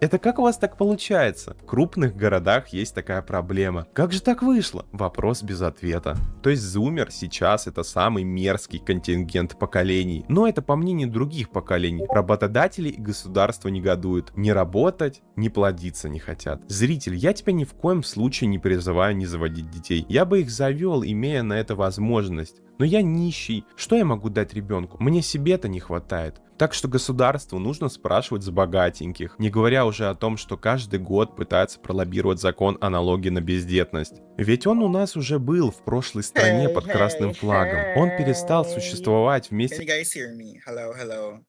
Это как у вас так получается? В крупных городах есть такая проблема. Как же так вышло? Вопрос без ответа. То есть зумер сейчас это самый мерзкий контингент поколений. Но это по мнению других поколений. Работодатели и государство негодуют. Не работать, не плодиться не хотят. Зритель, я тебя ни в коем случае не призываю не заводить детей. Я бы их завел, имея на это возможность. Но я нищий. Что я могу дать ребенку? Мне себе-то не хватает. Так что государству нужно спрашивать с богатеньких, не говоря уже о том, что каждый год пытается пролоббировать закон о налоге на бездетность. Ведь он у нас уже был в прошлой стране Hey, под красным hey, флагом. Он перестал hey. существовать Can вместе. you guys hear me? Hello, hello.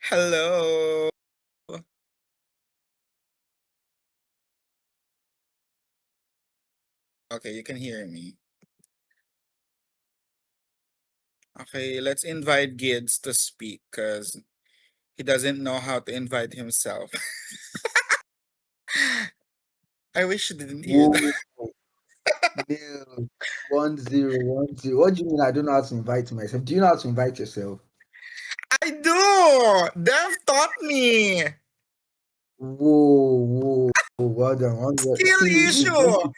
Hello. Okay, you can hear me. Okay, let's invite Gids to speak because he doesn't know how to invite himself. I wish you didn't hear that. Whoa, nil, 1-0, 1-0. What do you mean I don't know how to invite myself? Do you know how to invite yourself? I do. Dev taught me. Whoa, well done. Skill See, issue. no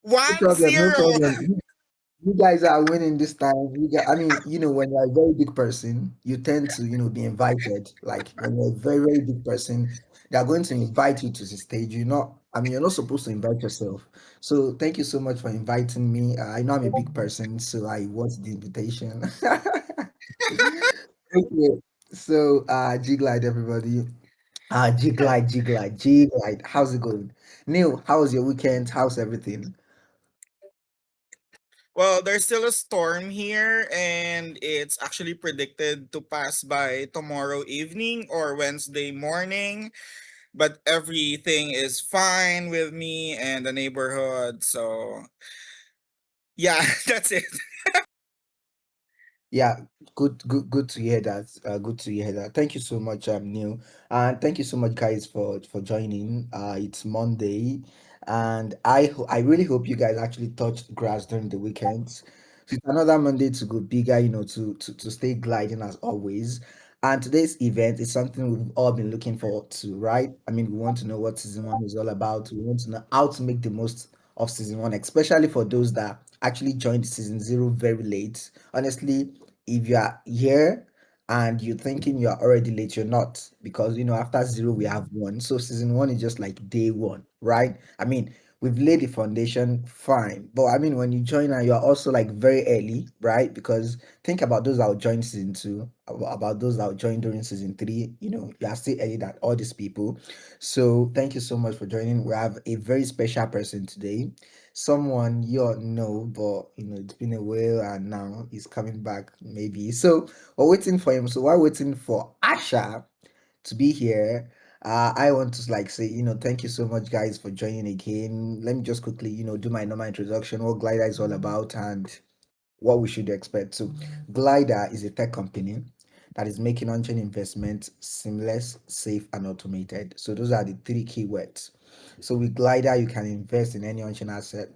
One problem, no zero. problem. You guys are winning this time. I mean, when you're a very big person, you tend to, be invited. Like when you're a very, very big person, they're going to invite you to the stage. You're not supposed to invite yourself. So thank you so much for inviting me. I know I'm a big person, so I want the invitation. Okay, so G-Glide, everybody. G-Glide. How's it going? Neil, how was your weekend? How's everything? Well, there's still a storm here, and it's actually predicted to pass by tomorrow evening or Wednesday morning. But everything is fine with me and the neighborhood. So, yeah, that's it. Yeah, good to hear that. Good to hear that. Thank you so much, Neil, and thank you so much, guys, for joining. It's Monday, and I really hope you guys actually touched grass during the weekends. So it's another Monday to go bigger, to stay gliding as always. And today's event is something we've all been looking forward to, right? I mean, we want to know what season one is all about. We want to know how to make the most of season one, especially for those that actually joined season zero very late. Honestly, if you are here and you're thinking you're already late, you're not, because after zero we have one. So season one is just like day one, right? I mean, we've laid the foundation fine, but I mean, when you join and you're also like very early, right? Because think about those that will join season two, about those that will join during season three. You are still early than all these people. So thank you so much for joining. We have a very special person today, someone you all know, but it's been a while and now he's coming back maybe. So we're waiting for him. So while waiting for Asha to be here, I want to like say, thank you so much guys for joining again. Let me just quickly, do my normal introduction, what Glider is all about and what we should expect. So Glider is a tech company that is making on-chain investment seamless, safe, and automated. So those are the three keywords. So with Glider, you can invest in any on-chain asset,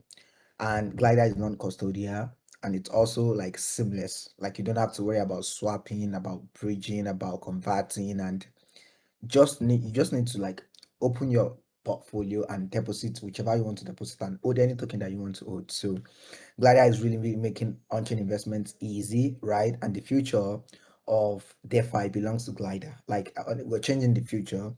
and Glider is non-custodial, and it's also like seamless. Like you don't have to worry about swapping, about bridging, about converting, and you just need to like open your portfolio and deposit whichever you want to deposit and hold any token that you want to hold. So Glider is really, really making on-chain investments easy, right? And the future of DeFi belongs to Glider. Like we're changing the future,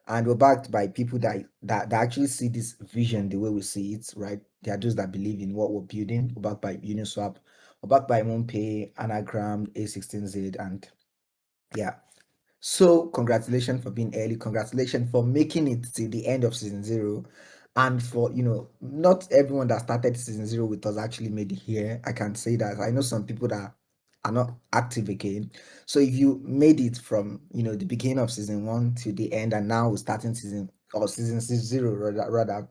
and we're backed by people that actually see this vision the way we see it, right? They are those that believe in what we're building. We're backed by Uniswap, we're backed by MoonPay, Anagram, A16Z, and yeah. So congratulations for being early. Congratulations for making it to the end of season zero. And for not everyone that started season zero with us actually made it here. I can say that. I know some people that are not active again. So if you made it from the beginning of season one to the end, and now we're starting season zero rather,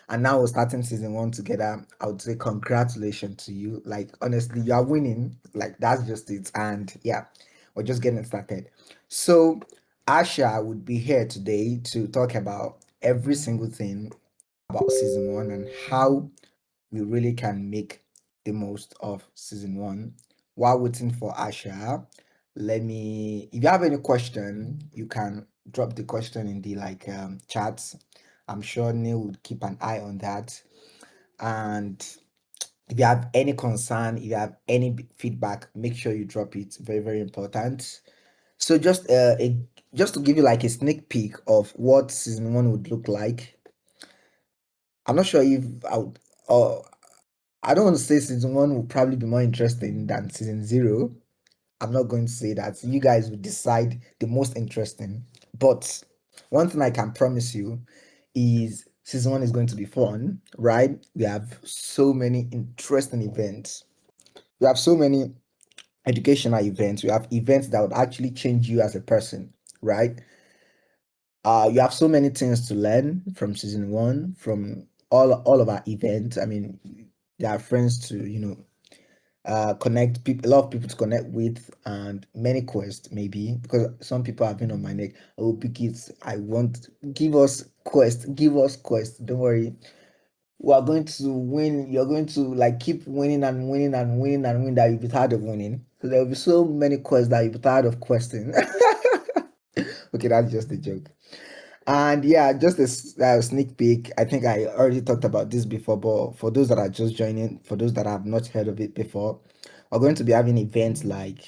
and now we're starting season one together, I would say congratulations to you. Like honestly, you are winning. Like that's just it. And yeah, we're just getting started. So, Asha would be here today to talk about every single thing about season one and how we really can make the most of season one. While waiting for Asha, if you have any question, you can drop the question in the like chats. I'm sure Neil would keep an eye on that. And if you have any concern, if you have any feedback, make sure you drop it. Very, very important. So just to give you like a sneak peek of what season one would look like. I'm not sure if I would, or I don't want to say season one will probably be more interesting than season zero. I'm not going to say that. You guys will decide the most interesting. But one thing I can promise you is season one is going to be fun, right? We have so many interesting events. We have so many educational events. We have events that would actually change you as a person, right? You have so many things to learn from season one, from all of our events. I mean, there are friends to connect people, a lot of people to connect with, and many quests maybe because some people have been on my neck. Oh, pick it. I want give us quest. Don't worry, we are going to win. You're going to like keep winning and winning and winning and winning that you'll be tired of winning. So there will be so many quests that you'll be tired of questing. Okay, that's just a joke. And yeah, just a sneak peek. I think I already talked about this before, but for those that are just joining, for those that have not heard of it before, we're going to be having events like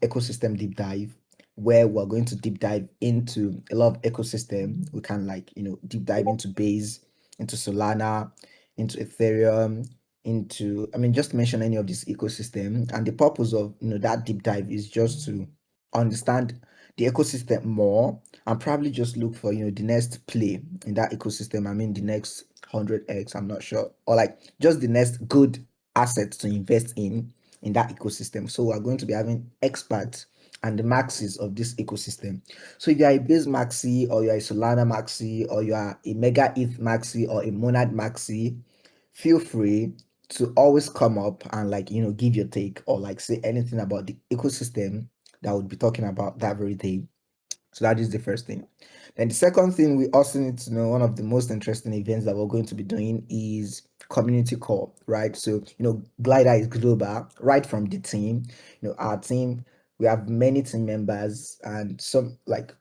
ecosystem deep dive, where we're going to deep dive into a lot of ecosystem. We can like deep dive into Base, into Solana, into Ethereum, into I mean just mention any of this ecosystem. And the purpose of that deep dive is just to understand the ecosystem more and probably just look for the next play in that ecosystem. I mean the next 100x, I'm not sure, or like just the next good assets to invest in that ecosystem. So we're going to be having experts and the maxis of this ecosystem. So if you are a base maxi, or you are a Solana maxi, or you are a mega ETH maxi, or a monad maxi, feel free to always come up and like give your take or like say anything about the ecosystem that would be talking about that very day. So that is the first thing. Then the second thing we also need to know, one of the most interesting events that we're going to be doing is community call, right? So, Glider is global, right from the team. Our team, we have many team members and some like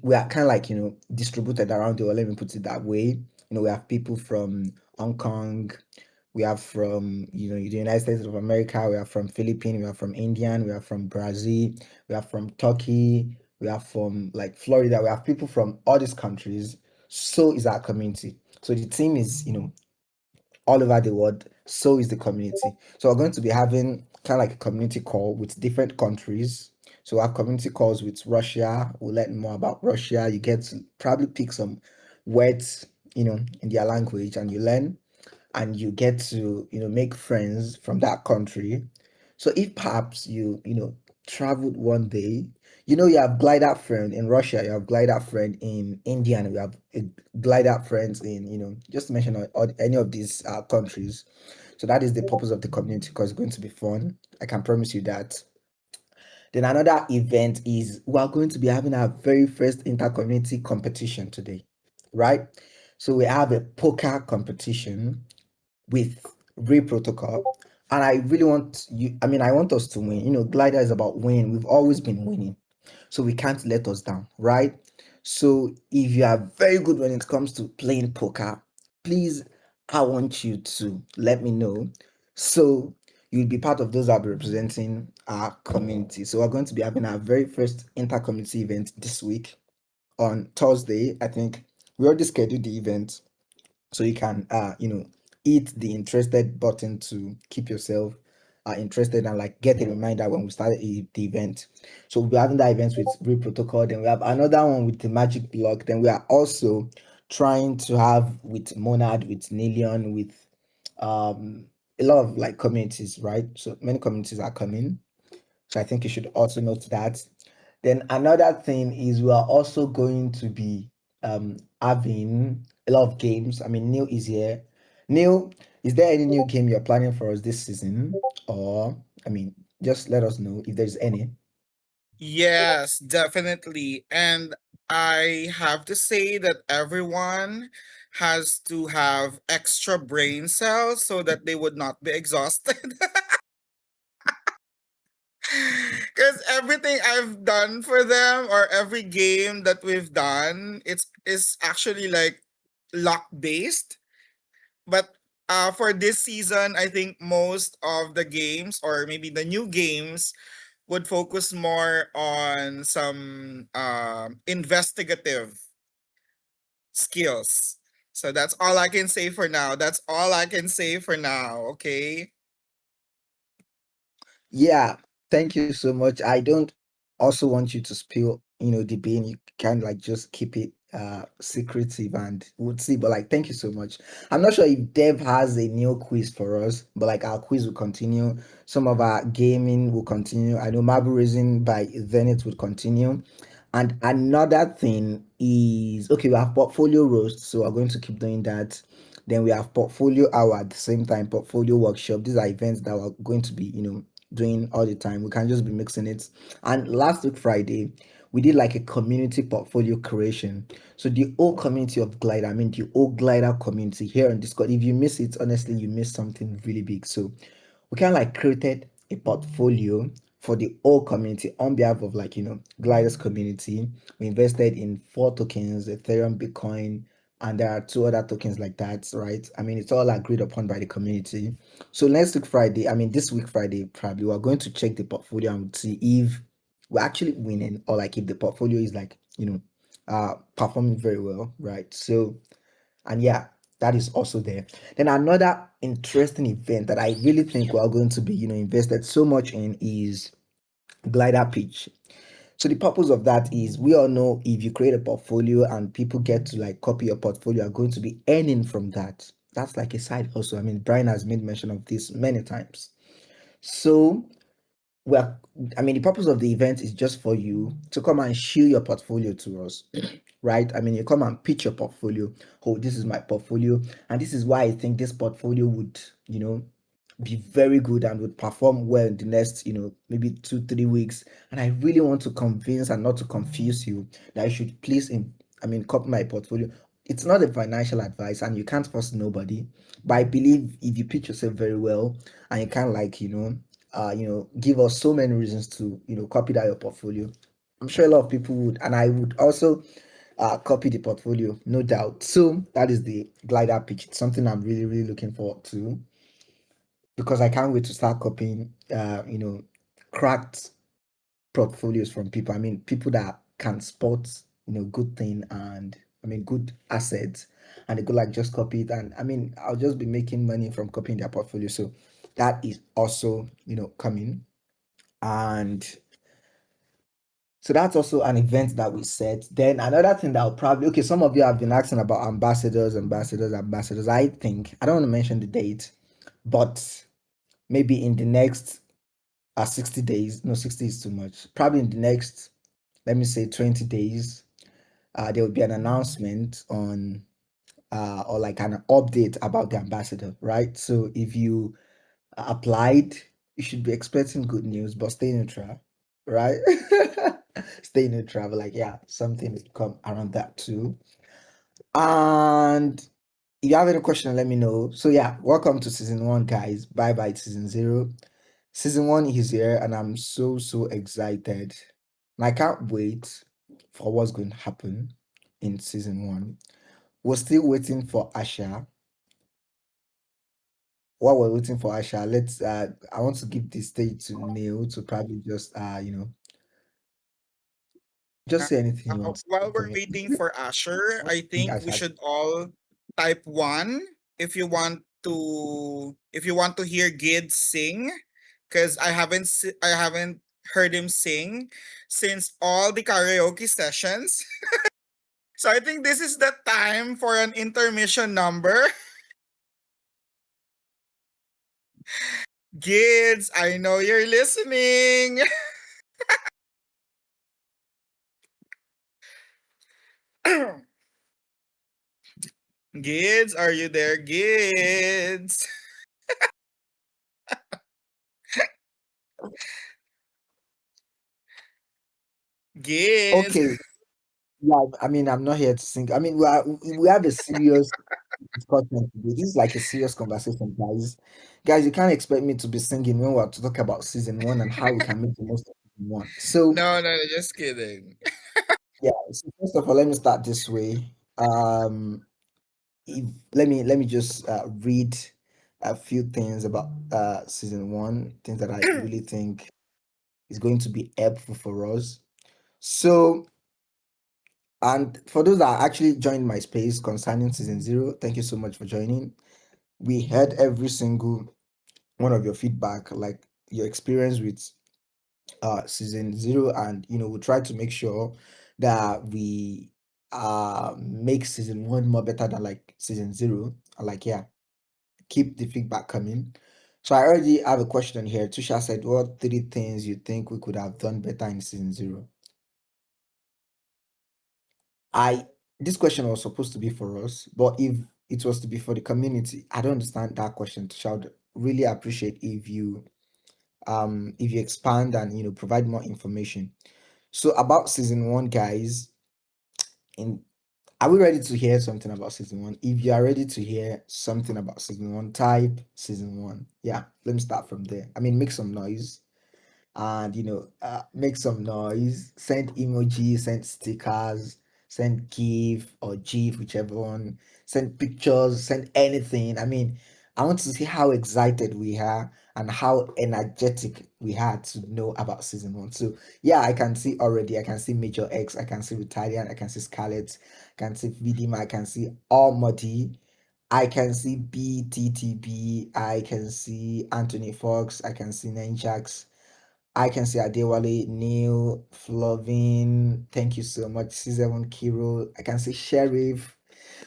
we are kind of like distributed around the world. Let me put it that way. We have people from Hong Kong, we are from the United States of America, we are from Philippines, we are from Indian, we are from Brazil, we are from Turkey, we are from like Florida. We have people from all these countries. So is our community. So the team is all over the world. So is the community. So we're going to be having kind of like a community call with different countries. So our community calls with Russia. We'll learn more about Russia. You get to probably pick some words in their language, and you learn, and you get to make friends from that country. So if perhaps you traveled one day, you have glider friend in Russia, you have glider friend in India, and we have a glider friends in just to mention any of these countries. So that is the purpose of the community, because it's going to be fun. I can promise you that. Then another event is we are going to be having our very first inter-community competition today, right? So we have a poker competition with Ray Protocol. And I really want you, I mean, I want us to win. Glider is about winning. We've always been winning. So we can't let us down, right? So if you are very good when it comes to playing poker, please, I want you to let me know. So you'll be part of those that will be representing our community. So we're going to be having our very first inter-community event this week on Thursday. I think we already scheduled the event, so you can hit the interested button to keep yourself interested and like get a reminder when we start the event. So we'll be having that event with Real Protocol. Then we have another one with the Magic Block. Then we are also trying to have with Monad, with Nilion, with a lot of like communities, right? So many communities are coming. So I think you should also note that. Then another thing is we are also going to be having a lot of games. I mean, Neil is here. Neil, is there any new game you're planning for us this season? Or I mean, just let us know if there's any. Yes, definitely. And I have to say that everyone has to have extra brain cells so that they would not be exhausted. Because everything I've done for them or every game that we've done, it's is actually like luck based. But for this season, I think most of the games or maybe the new games would focus more on some investigative skills. So that's all I can say for now. That's all I can say for now. Okay. Yeah, thank you so much. I don't also want you to spill, the bean. You can like just keep it secretive and we'll see. But like thank you so much. I'm not sure if Dev has a new quiz for us, but like our quiz will continue. Some of our gaming will continue. I know Marble Raising by Zenith will continue. And another thing is okay, we have portfolio roast, so we're going to keep doing that. Then we have portfolio hour at the same time, portfolio workshop. These are events that we're going to be, doing all the time. We can just be mixing it. And last week Friday, we did like a community portfolio creation. So the whole community of Glider, I mean the whole Glider community here on Discord. If you miss it, honestly, you missed something really big. So we kind of like created a portfolio for the whole community on behalf of like Gliders community. We invested in 4 tokens, Ethereum, Bitcoin, and there are 2 other tokens like that, right? I mean, it's all agreed upon by the community. So next week Friday, I mean this week Friday, probably we're going to check the portfolio and see if we're actually winning or like if the portfolio is like performing very well, right? So and yeah, that is also there. Then another interesting event that I really think we are going to be invested so much in is Glider Pitch. So the purpose of that is we all know if you create a portfolio and people get to like copy your portfolio, are going to be earning from that. That's like a side hustle. I mean, Brian has made mention of this many times. So well, I mean, the purpose of the event is just for you to come and show your portfolio to us, right? I mean, you come and pitch your portfolio. Oh, this is my portfolio, and this is why I think this portfolio would, be very good and would perform well in the next, maybe 2, 3 weeks. And I really want to convince and not to confuse you that you should please, I mean, copy my portfolio. It's not a financial advice, and you can't force nobody. But I believe if you pitch yourself very well, and you can like, give us so many reasons to, copy that your portfolio. I'm sure a lot of people would, and I would also copy the portfolio, no doubt. So that is the glider pitch. It's something I'm really, really looking forward to because I can't wait to start copying, cracked portfolios from people. I mean, people that can spot, good thing and I mean, good assets, and they could like just copy it. And I mean, I'll just be making money from copying their portfolio. So that is also, coming. And so that's also an event that we set. Then another thing that will probably okay, some of you have been asking about ambassadors, ambassadors, ambassadors. I think I don't want to mention the date, but maybe in the next 60 days, no, 60 is too much. Probably in the next, let me say 20 days, there will be an announcement on or like an update about the ambassador, right? So if you applied, you should be expecting good news, but stay neutral, right? Stay neutral, but like yeah, something will come around that too. And if you have any question, let me know. So yeah, welcome to season 1, guys. Bye bye season 0. Season 1 is here, and I'm so excited. And I can't wait for what's going to happen in season 1. We're still waiting for Asha. While we're waiting for Asha, let's I want to give the stage to Neil to probably just Uh, just say anything you want to say while for we're me. waiting for Asher, I I think think we Asha. should all type 1 if you want to hear Gid sing because I haven't heard him sing since all the karaoke sessions. So I think this is the time for an intermission number. Gids, I know you're listening. Gids, are you there, Gids? Gids. Okay, yeah, I mean, I'm not here to sing. I mean, we have a serious discussion today. This is like a serious conversation, guys. Guys, you can't expect me to be singing when we're talking about season 1 and how we can make the most of it. season one. So No, just kidding. yeah, so first of all, let me start this way. If, let me just read a few things about season one, things that I really think is going to be helpful for us. So, and for those that actually joined my space concerning season zero, thank you so much for joining. We heard every single one of your feedback, like your experience with season zero, and we try to make sure that we make season one more better than like season zero. And like, yeah, keep the feedback coming. So I already have a question here. Tusha said, what three things you think we could have done better in season zero? I This question was supposed to be for us, but if it was to be for the community, I don't understand that question. Tusha, I would really appreciate if you expand and provide more information. So about season one, guys, in are we ready to hear something about season one? If you are ready to hear something about season one, type season one. Yeah, let me start from there. I mean, make some noise and make some noise, send emojis, send stickers, send gif or gif, whichever one, send pictures, send anything. I mean, I want to see how excited we are and how energetic we had to know about season one. So yeah, I can see already. I can see Major X, I can see Italian, I can see Scarlett, I can see Vidima, I can see Almighty, I can see BTTB, I can see Anthony Fox, I can see Ninjax, I can see Adewale, Neil, Flovin. Thank you so much. C7 Kiro. I can see Sheriff.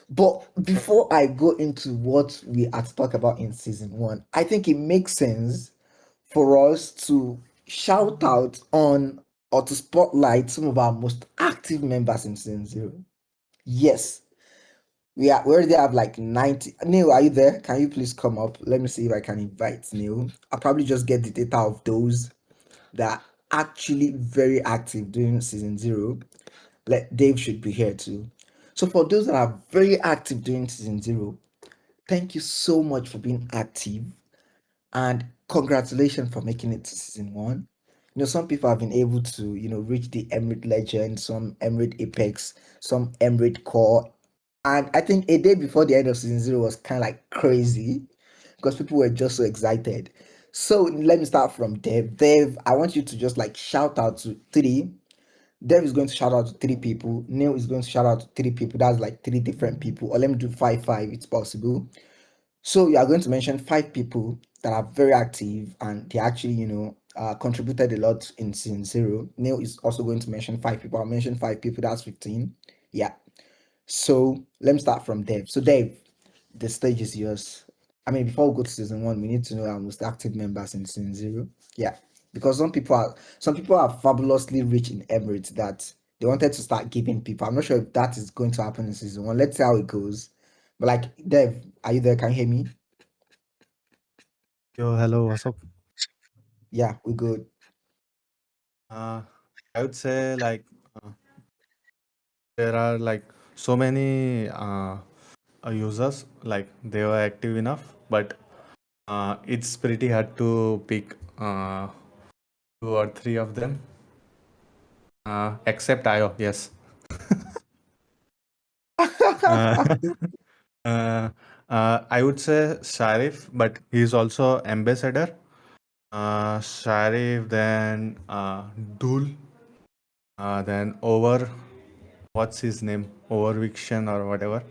But before I go into what we are to talk about in season one, I think it makes sense for us to shout out on or to spotlight some of our most active members in season zero. Yes, we already have like 90. Neil, are you there? Can you please come up? Let me see if I can invite Neil. I'll probably just get the data of those that are actually very active during season zero. Like Dave should be here too. So for those that are very active during season zero, thank you so much for being active and congratulations for making it to season one. Some people have been able to, reach the Emirate Legend, some Emirate Apex, some Emirate Core. And I think a day before the end of season zero was kind of like crazy because people were just so excited. So let me start from Dev. Dev, I want you to just like shout out to three. Dev is going to shout out to three people. Neil is going to shout out to three people. That's like three different people. Or let me do five. It's possible. So you are going to mention five people that are very active and they actually, contributed a lot in season zero. Neil is also going to mention five people. I'll mention five people. That's 15. Yeah. So let me start from Dave. So Dave, the stage is yours. I mean, before we go to season one, we need to know our most active members in season zero. Yeah, because some people are fabulously rich in Emirates that they wanted to start giving people. I'm not sure if that is going to happen in season one. Let's see how it goes. But like Dev, are you there? Can you hear me? Yo, hello, what's up? Yeah, we're good. Uh, I would say like uh, there are like so many users like they were active enough, but it's pretty hard to pick two or three of them. Except Ayo, yes. uh, I would say Sharif, but he's also ambassador. Sharif, then Dul, then Over. What's his name? Overviction or whatever.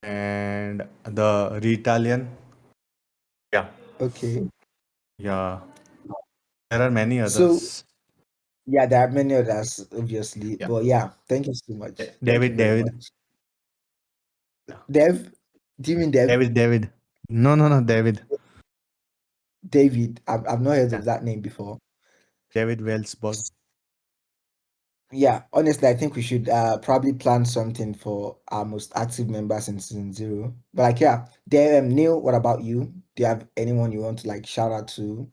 And the Retalian. Yeah, Okay. yeah. There are many So others. yeah, there are many others, obviously. Yeah. But yeah, thank you so much. Thank you David, very David. much. Yeah. Dev, do you mean Dev? David. No, no, no, David. David, I've not heard Yeah. of that name before. David Wellsborg. Yeah, honestly, I think we should probably plan something for our most active members in season zero. But like, yeah, there, Neil, what about you? Do you have anyone you want to like shout out to?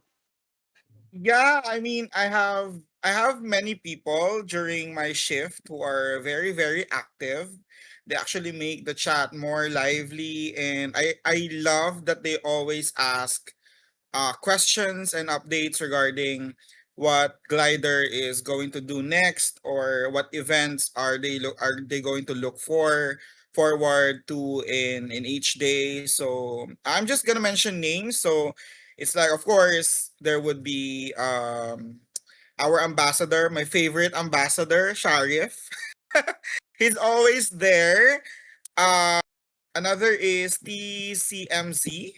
Yeah, I mean, I have many people during my shift who are very very active. They actually make the chat more lively, and I love that they always ask questions and updates regarding what Glider is going to do next, or what events are they going to look forward to in each day. So I'm just gonna mention names. So it's like, of course, there would be our ambassador, my favorite ambassador, Sharif. He's always there. Uh, Another is TCMZ,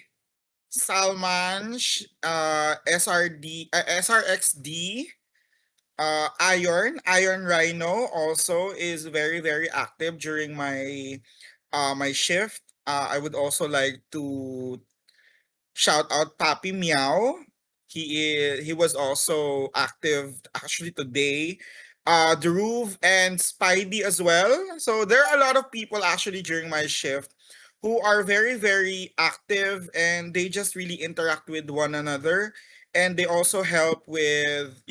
Salman, SRXD, Iron Rhino also is very very active during my shift. I would also like to shout out Papi Meow. He was also active actually today. Dhruv and Spidey as well. So there are a lot of people actually during my shift who are very very active, and they just really interact with one another, and they also help with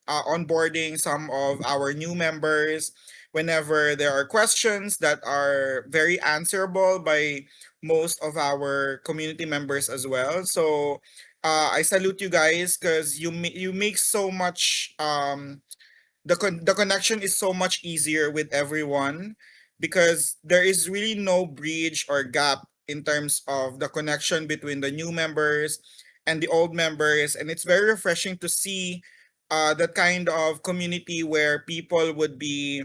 onboarding some of our new members whenever there are questions that are very answerable by most of our community members as well. So I salute you guys because you make so much the connection is so much easier with everyone, because there is really no bridge or gap in terms of the connection between the new members and the old members, and it's very refreshing to see that kind of community where people would be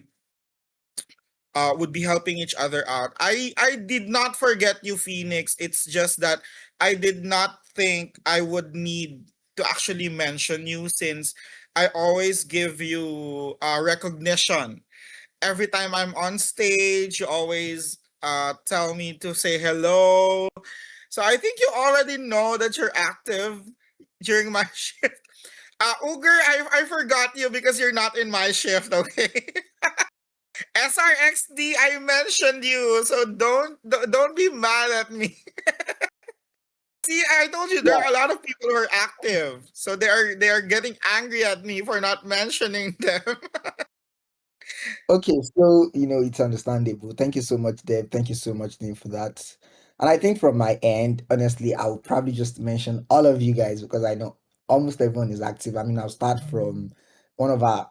helping each other out. I did not forget you, Phoenix. It's just that I did not think I would need to actually mention you, since I always give you recognition every time I'm on stage. You always tell me to say hello. So I think you already know that you're active during my shift. Uger, I forgot you because you're not in my shift, okay? SRXD, I mentioned you, so don't be mad at me. See, I told you there Yeah. are a lot of people who are active, so they are getting angry at me for not mentioning them. Okay, so it's understandable. Thank you so much, Deb. Thank you so much, Neil, for that. And I think from my end, honestly, I will probably just mention all of you guys because I know almost everyone is active. I mean, I'll start from one of our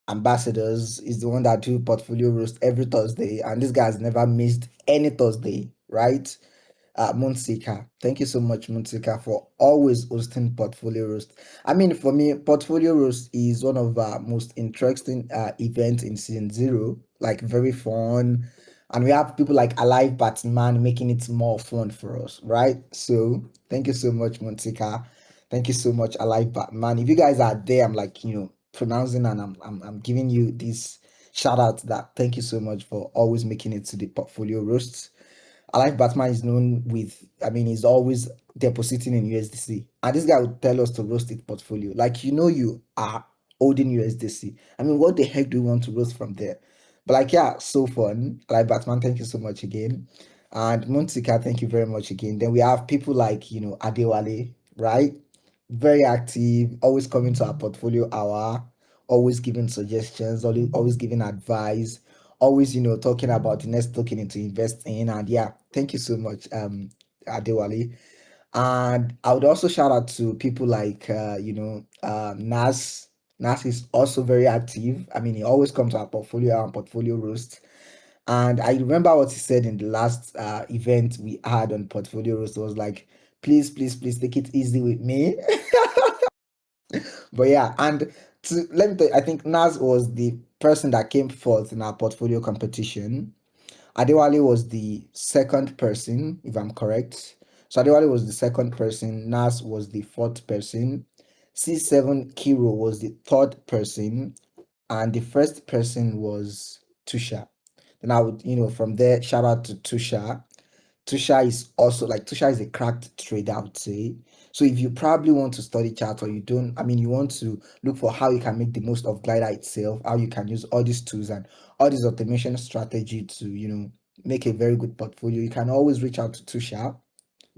ambassadors, is the one that do portfolio roast every Thursday, and this guy has never missed any Thursday, right? Munsika. Thank you so much, Munsika, for always hosting Portfolio Roast. I mean, for me, Portfolio Roast is one of our most interesting events in season zero. Like very fun, and we have people like Alive Batman making it more fun for us, right? So thank you so much, Munsika. Thank you so much, Alive Batman. If you guys are there, I'm like pronouncing, and I'm giving you this shout out. That thank you so much for always making it to the Portfolio Roasts. I like Batman is known with, I mean, he's always depositing in USDC. And this guy would tell us to roast it portfolio. Like, you are holding USDC. I mean, what the heck do you want to roast from there? But like, yeah, so fun. I like Batman, thank you so much again. And Montika, thank you very much again. Then we have people like, Adewale, right? Very active, always coming to our portfolio hour, always giving suggestions, always giving advice, always talking about the next token to invest in. And yeah, thank you so much, Adewale. And I would also shout out to people like Nas is also very active. I mean, he always comes to our portfolio and portfolio roast. And I remember what he said in the last event we had on portfolio roast. It was like, please, please, please take it easy with me. But yeah, and let me tell you, I think Nas was the person that came fourth in our portfolio competition. Adewale was the second person, if I'm correct. So Adewale was the second person, Nas was the fourth person, C7 Kiro was the third person, and the first person was Tusha. Then I would, from there, shout out to Tusha. Tusha is also like Tusha is a cracked trader, I would say. So if you probably want to study chart, or you don't, I mean, you want to look for how you can make the most of Glider itself, how you can use all these tools and all this automation strategy to, make a very good portfolio, you can always reach out to Tusha.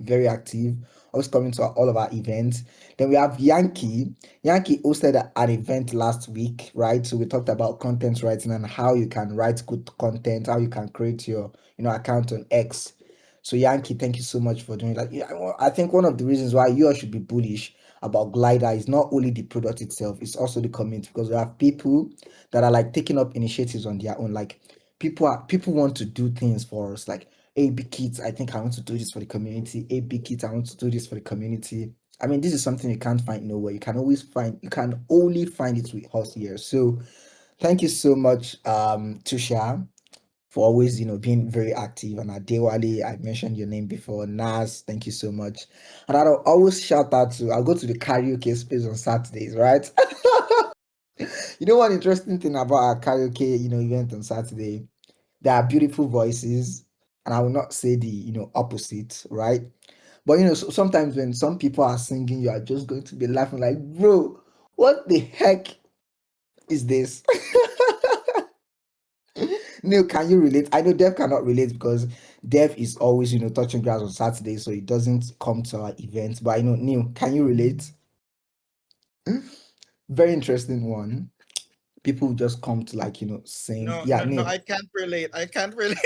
Very active, always coming to all of our events. Then we have Yankee. Yankee hosted an event last week, right? So we talked about content writing and how you can write good content, how you can create your, account on X. So Yankee, thank you so much for doing that. Yeah, I think one of the reasons why you all should be bullish about Glider is not only the product itself, it's also the community, because we have people that are like taking up initiatives on their own. Like people want to do things for us. Like, hey, big kids, I think I want to do this for the community. Hey, big kids, I want to do this for the community. I mean, this is something you can't find nowhere. You can only find it with us here. So thank you so much, Tusha, for always, being very active. And Adewale, I mentioned your name before. Nas, thank you so much. And I'll always shout out I'll go to the karaoke space on Saturdays, right? One interesting thing about our karaoke, event on Saturday, there are beautiful voices, and I will not say the, opposite, right? But sometimes when some people are singing, you are just going to be laughing like, bro, what the heck is this? Neil, can you relate? I know Dev cannot relate because Dev is always, touching grass on Saturday, so he doesn't come to our events. But I know, Neil, can you relate? Very interesting one. People just come to like, sing. No, Yeah, no, no, Neil. I can't relate. I can't relate.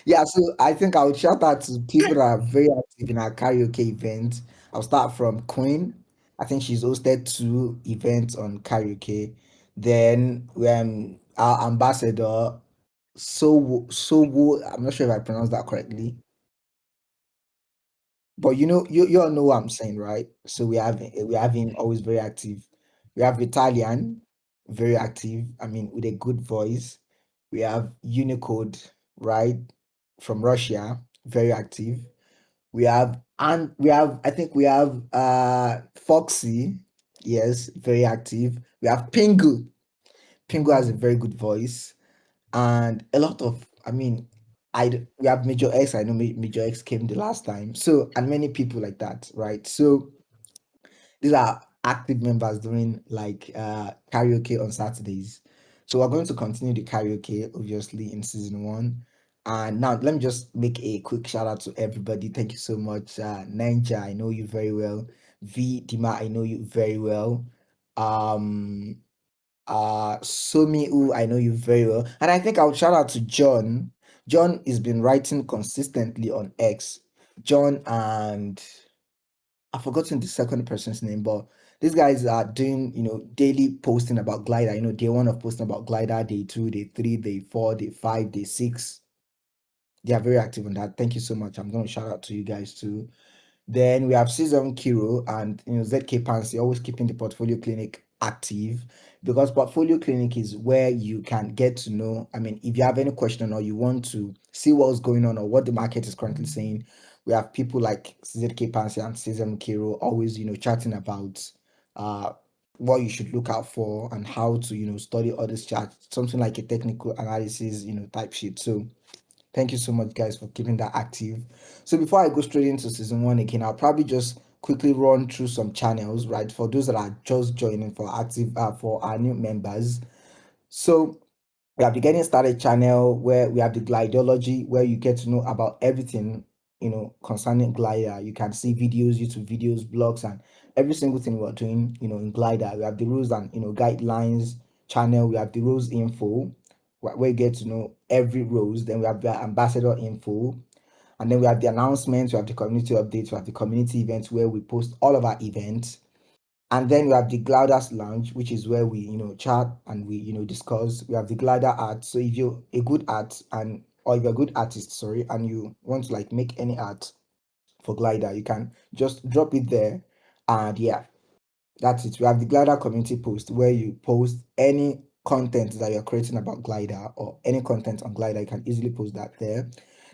Yeah, so I think I would shout out to people that are very active in our karaoke event. I'll start from Queen. I think she's hosted 2 events on karaoke. Then our ambassador, I'm not sure if I pronounced that correctly. But you all know what I'm saying, right? So we have him always very active. We have Italian, very active. I mean, with a good voice. We have Unicode, right, from Russia, very active. I think we have Foxy, yes, very active. We have Pingu. Pingu has a very good voice, and a lot of, I mean, we have Major X. I know Major X came the last time. So, and many people like that, right? So these are active members doing like karaoke on Saturdays. So we're going to continue the karaoke obviously in season 1. And now let me just make a quick shout out to everybody. Thank you so much. Ninja, I know you very well. V Dima, I know you very well. Um Somi, I know you very well. And I think I'll shout out to John. John has been writing consistently on X. John, and I've forgotten the second person's name, but these guys are doing, daily posting about Glider. Day 1 of posting about Glider, day 2, day 3, day 4, day 5, day 6. They are very active on that. Thank you so much. I'm going to shout out to you guys too. Then we have Season Kiro and ZK Pansy always keeping the portfolio clinic active, because portfolio clinic is where you can get to know. I mean, if you have any question or you want to see what's going on or what the market is currently saying, we have people like ZK Pansy and Season Kiro always, chatting about uh what you should look out for and how to, study all this chart, something like a technical analysis, type sheet. So thank you so much, guys, for keeping that active. So before I go straight into season 1 again, I'll probably just quickly run through some channels, right, for those that are just joining, for our new members. So we have the Getting Started channel, where we have the Glidology, where you get to know about everything, concerning glider. You can see videos, YouTube videos, blogs, and every single thing we're doing, in glider. We have the rules and guidelines channel. We have the rules info, where you get to know every rules. Then we have the ambassador info, and then we have the announcements. We have the community updates. We have the community events, where we post all of our events. And then we have the Gliders Lounge, which is where we, chat and we, discuss. We have the Glider art. So if you're a good art or if you're a good artist, sorry, and you want to like make any art for Glider, you can just drop it there. And yeah, that's it. We have the Glider community post, where you post any content that you're creating about Glider or any content on Glider. You can easily post that there.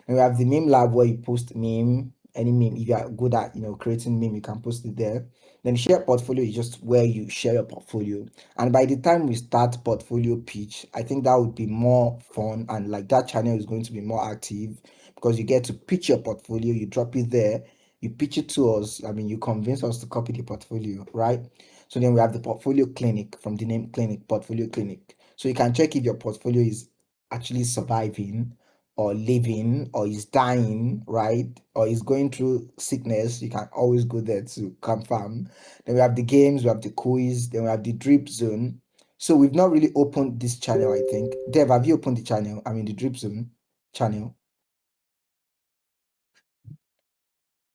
And we have the meme lab, where you post any meme. If you are good at creating meme, you can post it there. Then share portfolio is just where you share your portfolio. And by the time we start portfolio pitch, I think that would be more fun, and like that channel is going to be more active, because you get to pitch your portfolio, you drop it there, you pitch it to us. I mean, you convince us to copy the portfolio, right? So then we have the portfolio clinic, from the name clinic, portfolio clinic. So you can check if your portfolio is actually surviving or living or is dying, right? Or is going through sickness. You can always go there to confirm. Then we have the games, we have the quiz, then we have the drip zone. So we've not really opened this channel, I think. Dev, have you opened the channel? I mean, the drip zone channel?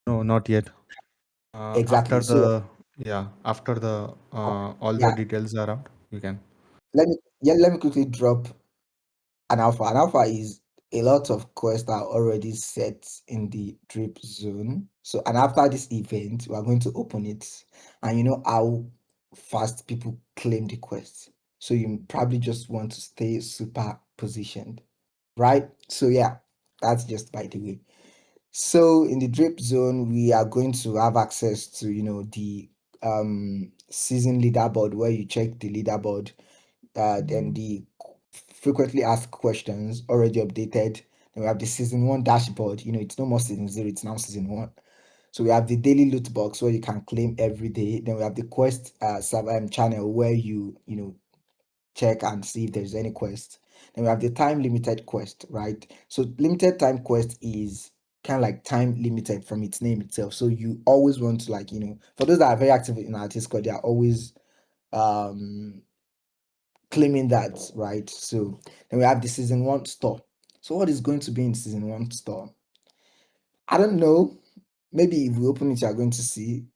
No, not yet. Exactly. After So after the all the yeah, details are out, you can. let me quickly drop an alpha. An alpha is a lot of quests are already set in the drip zone. So, and after this event, we are going to open it, and you know how fast people claim the quest. So you probably just want to stay super positioned, right? So yeah, that's just by the way. So in the drip zone, we are going to have access to the season leaderboard where you check the leaderboard, then the frequently asked questions already updated. Then we have the season one dashboard. It's no more season zero, it's now season one. So we have the daily loot box where you can claim every day. Then we have the quest channel where you check and see if there's any quest. Then we have the time limited quest, right? So limited time quest is kind of like time limited from its name itself. So you always want to, like, for those that are very active in our Discord, they are always um claiming that, right? So then we have the season one store. So what is going to be in season one store? I don't know. Maybe if we open it, you're going to see.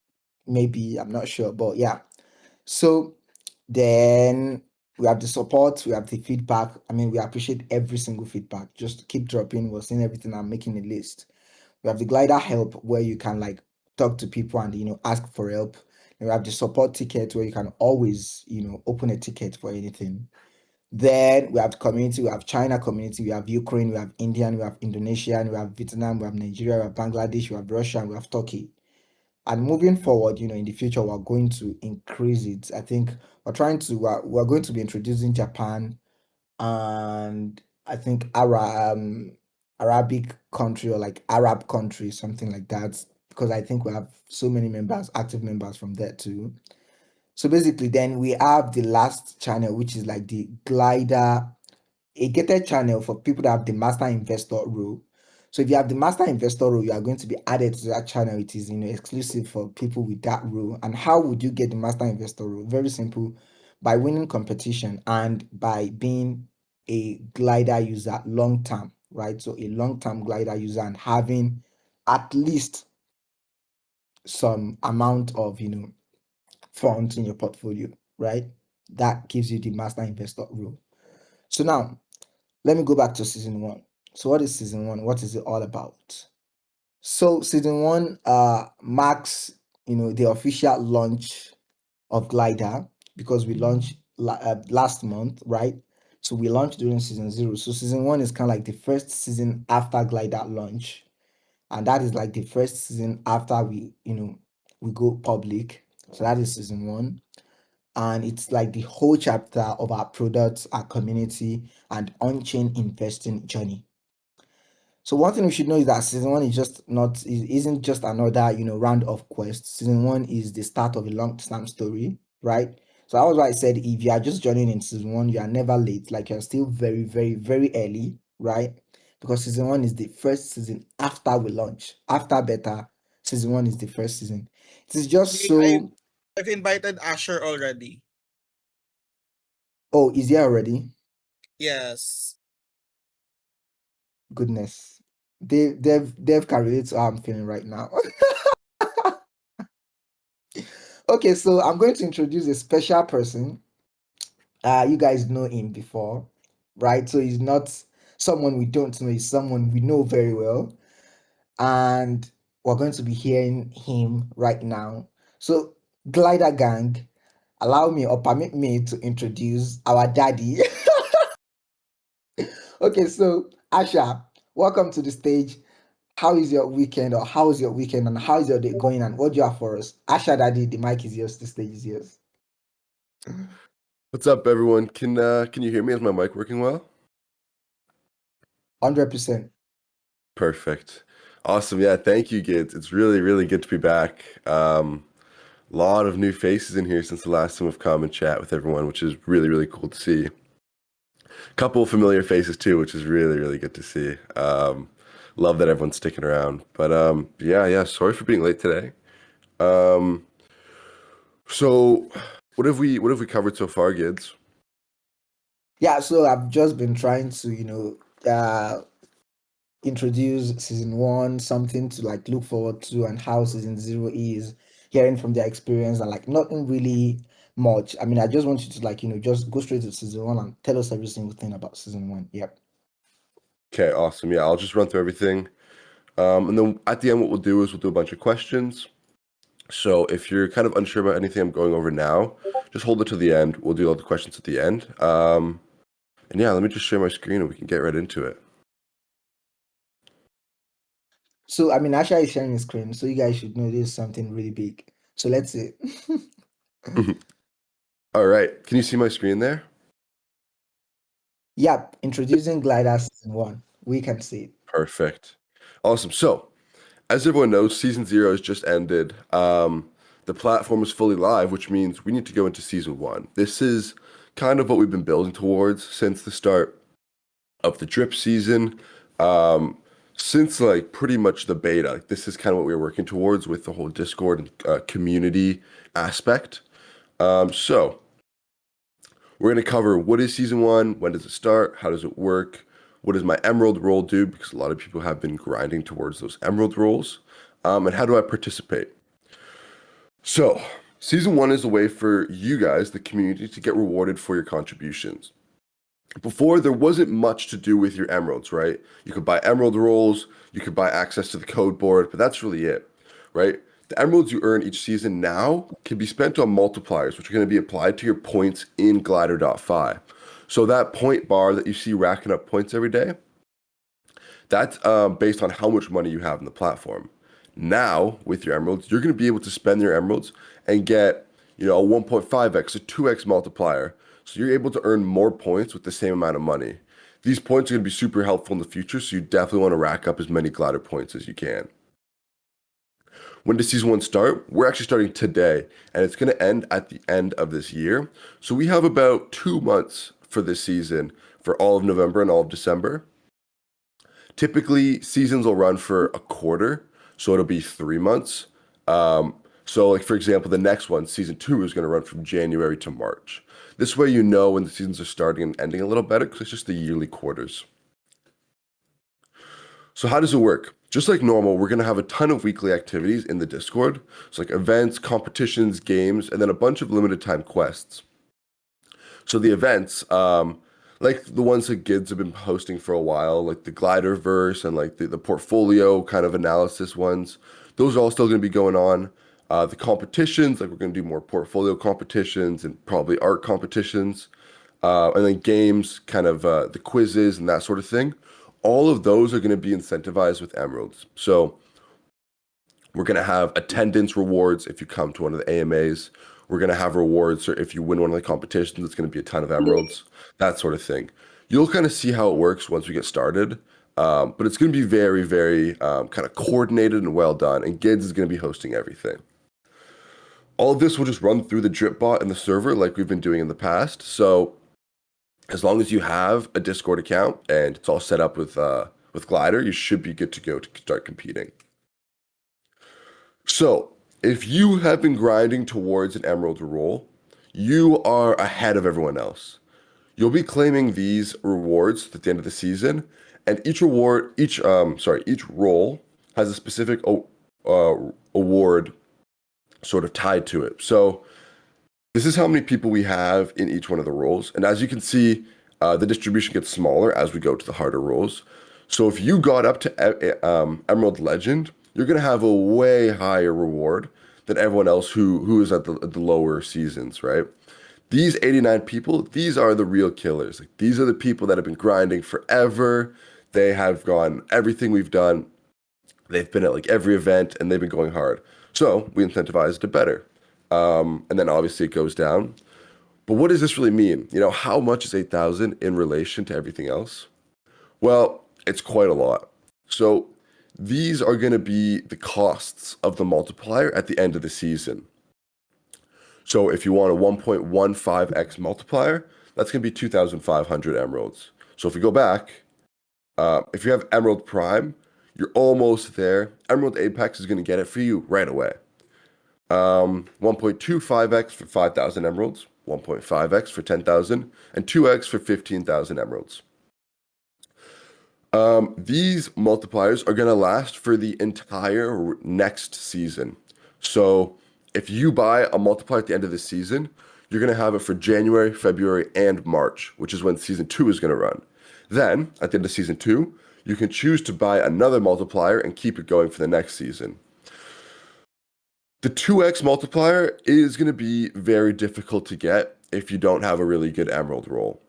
Maybe, I'm not sure, but yeah. So then we have the support, we have the feedback. I mean, we appreciate every single feedback. Just keep dropping. We're seeing everything. I'm making a list. We have the glider help where you can like talk to people and ask for help. And we have the support ticket where you can always open a ticket for anything. Then we have community, we have China community, we have Ukraine, we have Indian, we have Indonesian, we have Vietnam, we have Nigeria, we have Bangladesh, we have Russia, and we have Turkey. And moving forward, in the future, we're going to increase it. I think we're going to be introducing Japan and I think Arabic country or like Arab country, something like that, because I think we have so many members, active members from there too. So basically, then we have the last channel, which is like the glider, a gated channel for people that have the master investor role. So if you have the master investor role, you are going to be added to that channel. It is exclusive for people with that role. And how would you get the master investor role? Very simple, by winning competition and by being a glider user long term, right? So a long term glider user and having at least some amount of funds in your portfolio, right? That gives you the master investor role. So now let me go back to season one. So what is season one? What is it all about? So season one marks the official launch of Glider, because we launched last month, right? So we launched during season zero. So season one is kind of like the first season after Glider launch, and that is like the first season after we go public. So that is season one, and it's like the whole chapter of our products, our community, and on-chain investing journey. So one thing we should know is that season one is just not isn't just another round of quests. Season one is the start of a long-term story, right? So that was why I said if you are just joining in season one, you are never late. Like, you're still very, very, very early, right? Because season one is the first season after we launch. After beta, season one is the first season. It is just Hey, so. I've invited Asher already. Oh, is here already? Yes. Goodness. They've can relate to how I'm feeling right now. Okay, so I'm going to introduce a special person. You guys know him before, right? So he's not someone we don't know, he's someone we know very well. And we're going to be hearing him right now. So, Glider Gang, allow me or permit me to introduce our daddy. Okay, so Asha, welcome to the stage. How is your weekend, or how is your weekend, and how is your day going, and what do you have for us? Asha, daddy, the mic is yours, the stage is yours. What's up, everyone? Can you hear me? Is my mic working well? 100%. Perfect. Awesome. Yeah, thank you, kids. It's really, really good to be back. Lot of new faces in here since the last time we've come and chat with everyone, which is really, really cool to see. Couple familiar faces too, which is really, really good to see. Love that everyone's sticking around. But yeah, sorry for being late today. So what have we covered so far, kids? Yeah, so I've just been trying to, introduce season 1, something to like look forward to, and how season 0 is, hearing from their experience, and like nothing really much. I mean, I just want you to like, just go straight to season 1 and tell us every single thing about season 1. Yep. Okay, awesome. Yeah, I'll just run through everything. And then at the end, what we'll do is we'll do a bunch of questions. So if you're kind of unsure about anything I'm going over now, just hold it to the end. We'll do all the questions at the end. And yeah, let me just share my screen and we can get right into it. So I mean, Asha is sharing his screen, so you guys should know this is something really big. So let's see. All right. Can you see my screen there? Yep, introducing Glider season 1. We can see it. Perfect. Awesome. So, as everyone knows, season 0 has just ended. The platform is fully live, which means we need to go into season 1. This is kind of what we've been building towards since the start of the drip season. Since like pretty much the beta, like, this is kind of what we were working towards with the whole Discord and community aspect. So we're going to cover what is season 1, when does it start, how does it work, what does my emerald role do, because a lot of people have been grinding towards those emerald roles, and how do I participate. So season 1 is a way for you guys, the community, to get rewarded for your contributions. Before, there wasn't much to do with your emeralds, right? You could buy emerald rolls, you could buy access to the code board, but that's really it, right? The emeralds you earn each season now can be spent on multipliers, which are going to be applied to your points in Glider.fi. So that point bar that you see racking up points every day, that's based on how much money you have in the platform. Now, with your emeralds, you're going to be able to spend your emeralds and get, a 1.5x, a 2x multiplier. So you're able to earn more points with the same amount of money. These points are going to be super helpful in the future, so you definitely want to rack up as many Glider points as you can. When does season 1 start? We're actually starting today, and it's going to end at the end of this year. So we have about 2 months for this season, for all of November and all of December. Typically, seasons will run for a quarter, so it'll be 3 months. So like, for example, the next one, season 2, is going to run from January to March. This way you know when the seasons are starting and ending a little better, because it's just the yearly quarters. So how does it work? Just like normal, we're going to have a ton of weekly activities in the Discord. So like events, competitions, games, and then a bunch of limited time quests. So the events, like the ones that Gids have been hosting for a while, like the Gliderverse and like the portfolio kind of analysis ones, those are all still going to be going on. The competitions, like we're going to do more portfolio competitions and probably art competitions. And then games, kind of the quizzes and that sort of thing. All of those are going to be incentivized with emeralds. So we're going to have attendance rewards if you come to one of the AMAs. We're going to have rewards or if you win one of the competitions, it's going to be a ton of emeralds, that sort of thing. You'll kind of see how it works once we get started. But it's going to be very, very kind of coordinated and well done. And Gids is going to be hosting everything. All of this will just run through the drip bot and the server like we've been doing in the past. So as long as you have a Discord account and it's all set up with Glider, you should be good to go to start competing. So if you have been grinding towards an emerald role, you are ahead of everyone else. You'll be claiming these rewards at the end of the season, and each role has a specific award sort of tied to it. So this is how many people we have in each one of the roles. And as you can see, the distribution gets smaller as we go to the harder roles. So if you got up to Emerald Legend, you're going to have a way higher reward than everyone else who is at the lower seasons, right? These 89 people, these are the real killers. Like, these are the people that have been grinding forever. They have gone everything we've done. They've been at like every event and they've been going hard. So we incentivize to better. And then obviously it goes down. But what does this really mean? How much is 8,000 in relation to everything else? Well, it's quite a lot. So these are going to be the costs of the multiplier at the end of the season. So if you want a 1.15x multiplier, that's going to be 2,500 emeralds. So if we go back, if you have Emerald Prime, you're almost there. Emerald Apex is going to get it for you right away. 1.25x for 5,000 emeralds, 1.5x for 10,000, and 2x for 15,000 emeralds. These multipliers are going to last for the entire next season. So if you buy a multiplier at the end of the season, you're going to have it for January, February, and March, which is when season 2 is going to run. Then, at the end of season 2, you can choose to buy another multiplier and keep it going for the next season. The 2x multiplier is going to be very difficult to get if you don't have a really good emerald roll.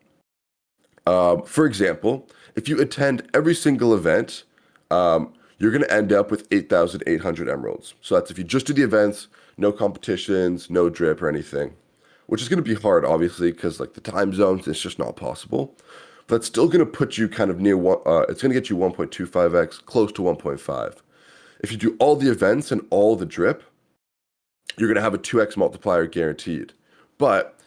For example, if you attend every single event, you're going to end up with 8,800 emeralds. So that's if you just do the events, no competitions, no drip or anything, which is going to be hard, obviously, because like the time zones, it's just not possible. But it's still going to put you kind of near one. It's going to get you 1.25x, close to 1.5. If you do all the events and all the drip, you're going to have a 2x multiplier guaranteed. But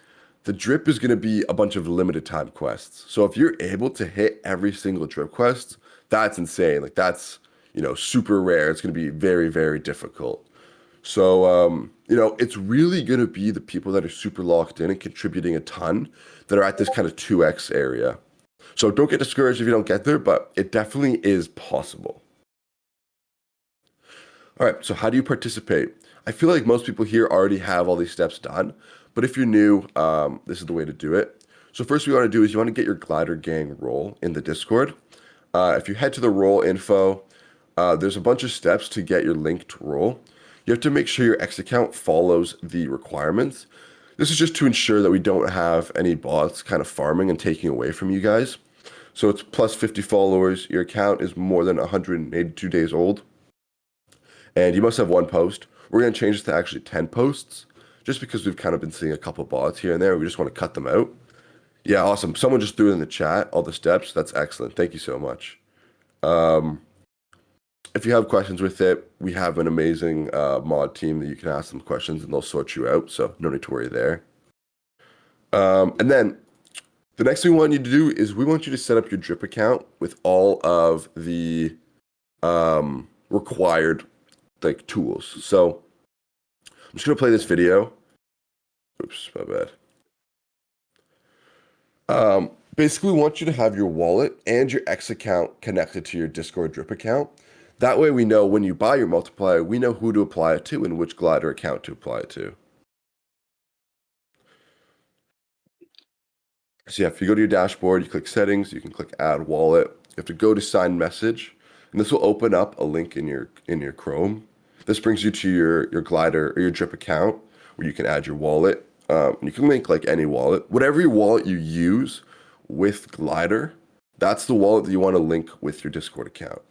the drip is going to be a bunch of limited time quests. So if you're able to hit every single drip quest, that's insane. Like that's, super rare. It's going to be very, very difficult. So, it's really going to be the people that are super locked in and contributing a ton that are at this kind of 2x area. So don't get discouraged if you don't get there, but it definitely is possible. All right, so how do you participate? I feel like most people here already have all these steps done, but if you're new, this is the way to do it. So first what you want to do is you want to get your Glider Gang role in the Discord. If you head to the role info, there's a bunch of steps to get your linked role. You have to make sure your X account follows the requirements. This is just to ensure that we don't have any bots kind of farming and taking away from you guys. So it's plus 50 followers. Your account is more than 182 days old. And you must have one post. We're going to change this to actually 10 posts, just because we've kind of been seeing a couple bots here and there. We just want to cut them out. Yeah, awesome. Someone just threw it in the chat, all the steps. That's excellent. Thank you so much. If you have questions with it, we have an amazing mod team that you can ask them questions and they'll sort you out. So no need to worry there. And then the next thing we want you to do is we want you to set up your drip account with all of the required tools. So I'm just going to play this video. Oops, my bad. Basically, we want you to have your wallet and your X account connected to your Discord drip account. That way we know when you buy your multiplier, we know who to apply it to and which Glider account to apply it to. So yeah, if you go to your dashboard, you click settings, you can click add wallet. You have to go to sign message, and this will open up a link in your Chrome. This brings you to your Glider or your drip account where you can add your wallet. You can link like any wallet. Whatever your wallet you use with Glider, that's the wallet that you want to link with your Discord account.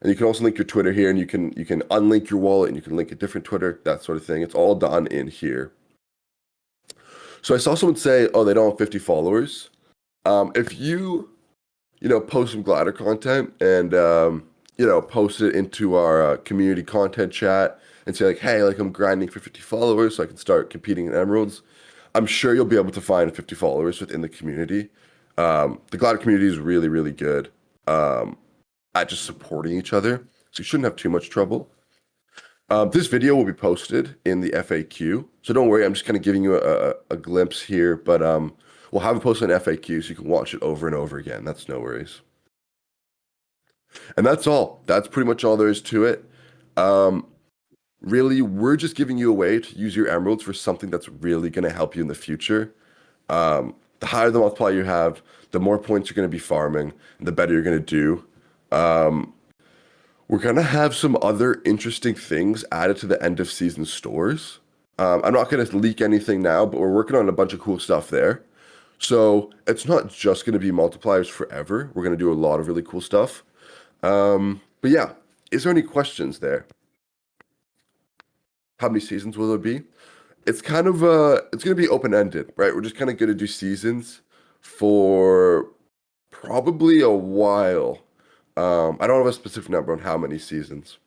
And you can also link your Twitter here, and you can unlink your wallet and you can link a different Twitter, that sort of thing. It's all done in here. So I saw someone say, oh, they don't have 50 followers. If you post some Glider content and, post it into our community content chat and say like, hey, like I'm grinding for 50 followers so I can start competing in Emeralds, I'm sure you'll be able to find 50 followers within the community. The Glider community is really, really good at just supporting each other, so you shouldn't have too much trouble. This video will be posted in the FAQ, so don't worry, I'm just kind of giving you a glimpse here, but we'll have it posted in FAQ so you can watch it over and over again. That's no worries. And that's all. That's pretty much all there is to it. Really, we're just giving you a way to use your emeralds for something that's really going to help you in the future. The higher the multiplier you have, the more points you're going to be farming, and the better you're going to do. We're going to have some other interesting things added to the end of season stores. I'm not going to leak anything now, but we're working on a bunch of cool stuff there. So it's not just going to be multipliers forever. We're going to do a lot of really cool stuff. But yeah, is there any questions there? How many seasons will there be? It's kind of it's going to be open-ended, right? We're just kind of going to do seasons for probably a while. I don't have a specific number on how many seasons.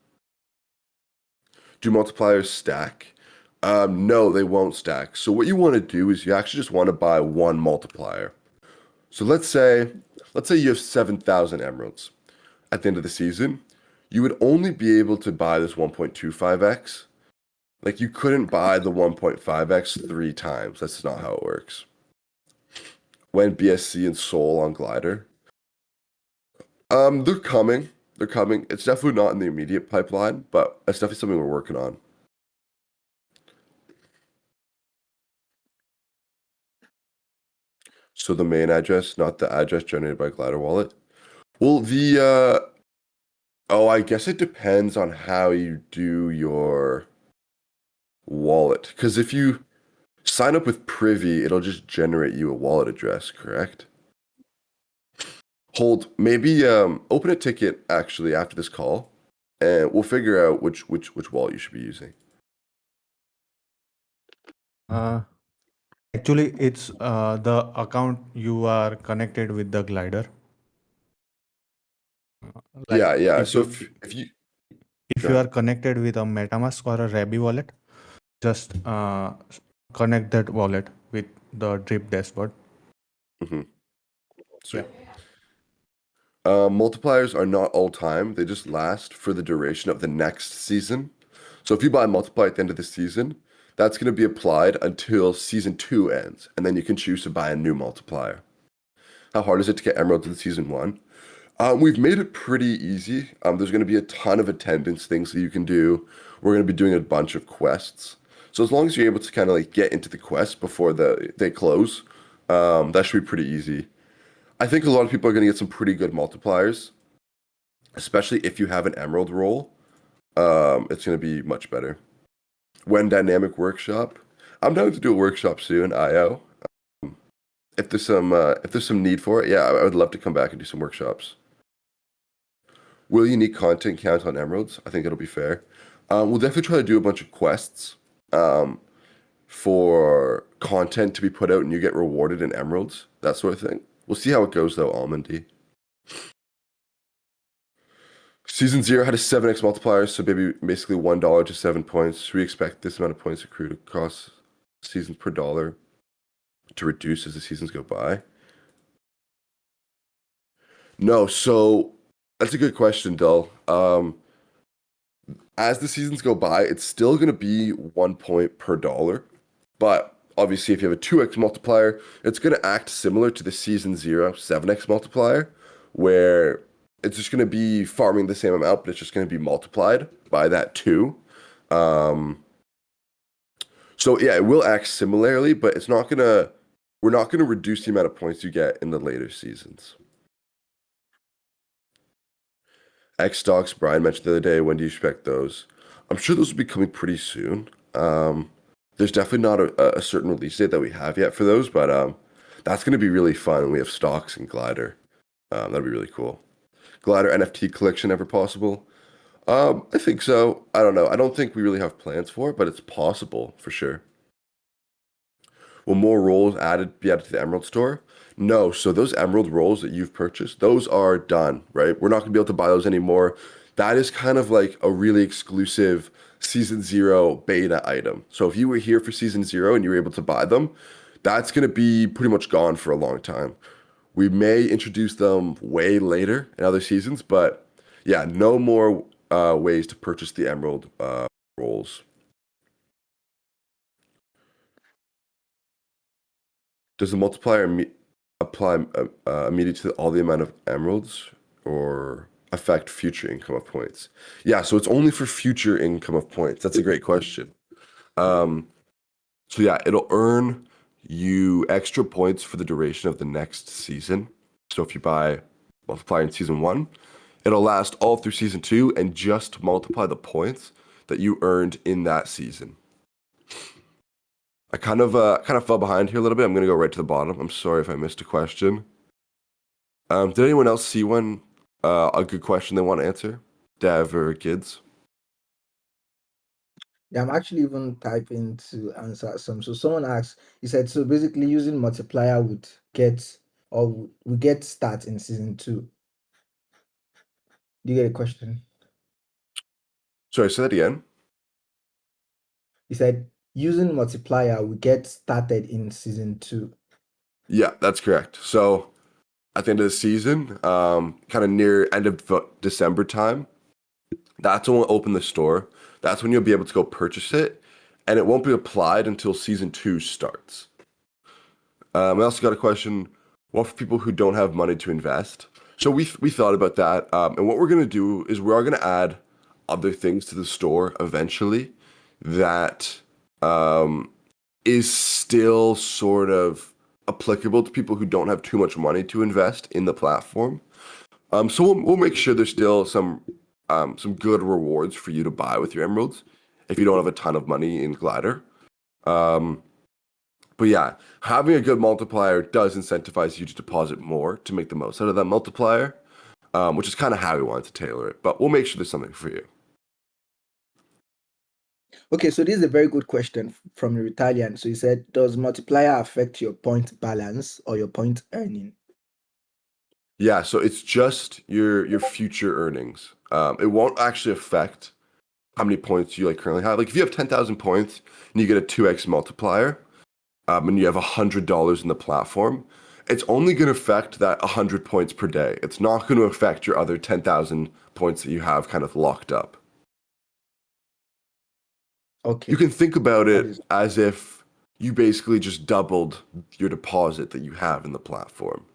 Do multipliers stack? No, they won't stack. So what you want to do is you actually just want to buy one multiplier. So let's say you have 7,000 emeralds. At the end of the season, you would only be able to buy this 1.25x. Like you couldn't buy the 1.5x 3 times. That's not how it works. When BSC and Soul on Glider, They're coming. They're coming. It's definitely not in the immediate pipeline, but it's definitely something we're working on. So the main address, not the address generated by Glider Wallet. Well, I guess it depends on how you do your wallet. Because if you sign up with Privy, it'll just generate you a wallet address, correct? Maybe open a ticket actually after this call, and we'll figure out which wallet you should be using. Actually, it's the account you are connected with the Glider. Like Yeah. if So you if you if go you ahead. are connected with a MetaMask or a Rabi wallet, just connect that wallet with the Drip dashboard. Sweet. Multipliers are not all time. They just last for the duration of the next season. So if you buy a multiplier at the end of the season, that's going to be applied until season 2 ends, and then you can choose to buy a new multiplier. How hard is it to get emeralds in season 1? We've made it pretty easy. There's going to be a ton of attendance things that you can do. We're going to be doing a bunch of quests. So as long as you're able to kind of like get into the quest before they close, that should be pretty easy. I think a lot of people are going to get some pretty good multipliers, especially if you have an emerald roll. It's going to be much better. When Dynamic Workshop, I'm down to do a workshop soon, IO. If there's some need for it, yeah, I would love to come back and do some workshops. Will unique content count on emeralds? I think it'll be fair. We'll definitely try to do a bunch of quests for content to be put out and you get rewarded in emeralds, that sort of thing. We'll see how it goes though, Almondy. Season 0 had a 7x multiplier, so basically $1 to 7 points. We expect this amount of points accrued across seasons per dollar to reduce as the seasons go by. No, so that's a good question, Dull. As the seasons go by, it's still going to be 1 point per dollar, but obviously if you have a 2x multiplier, it's going to act similar to the season 0 7x multiplier, where it's just going to be farming the same amount, but it's just going to be multiplied by that 2. So yeah, it will act similarly, but we're not going to reduce the amount of points you get in the later seasons. X stocks, Brian mentioned the other day, when do you expect those? I'm sure those will be coming pretty soon. There's definitely not a certain release date that we have yet for those, but that's going to be really fun. We have stocks and Glider. That'd be really cool. Glider NFT collection ever possible? I think so. I don't know. I don't think we really have plans for it, but it's possible for sure. Will more rolls be added to the Emerald store? No. So those Emerald rolls that you've purchased, those are done, right? We're not going to be able to buy those anymore. That is kind of like a really exclusive season 0 beta item. So if you were here for season 0 and you were able to buy them, that's going to be pretty much gone for a long time. We may introduce them way later in other seasons, but yeah, no more ways to purchase the Emerald rolls. Does the multiplier apply immediately to all the amount of emeralds or affect future income of points? Yeah, so it's only for future income of points. That's a great question. So yeah, it'll earn you extra points for the duration of the next season. So if you buy multiplier in season 1, it'll last all through season 2 and just multiply the points that you earned in that season. I kind of fell behind here a little bit. I'm going to go right to the bottom. I'm sorry if I missed a question. Did anyone else see one? A good question they want to answer? Dev or Gids? Yeah, I'm actually even typing to answer some. So someone asked, he said, so basically using multiplier would get start in season 2. Do you get a question? Sorry, say that again. He said using multiplier will get started in season 2. Yeah, that's correct. So at the end of the season, kind of near end of December time, that's when we'll open the store. That's when you'll be able to go purchase it, and it won't be applied until season 2 starts. I also got a question, what for people who don't have money to invest? So we thought about that, and what we're gonna do is we are gonna add other things to the store eventually that is still sort of applicable to people who don't have too much money to invest in the platform. So we'll make sure there's still some good rewards for you to buy with your emeralds if you don't have a ton of money in Glider. But yeah, having a good multiplier does incentivize you to deposit more to make the most out of that multiplier, which is kind of how we wanted to tailor it. But we'll make sure there's something for you. Okay, so this is a very good question from the Italian. So he said, does multiplier affect your point balance or your point earning? Yeah, so it's just your future earnings. It won't actually affect how many points you like currently have. Like if you have 10,000 points and you get a 2x multiplier, and you have $100 in the platform, it's only going to affect that 100 points per day. It's not going to affect your other 10,000 points that you have kind of locked up. Okay. You can think about That it is- as if you basically just doubled your deposit that you have in the platform,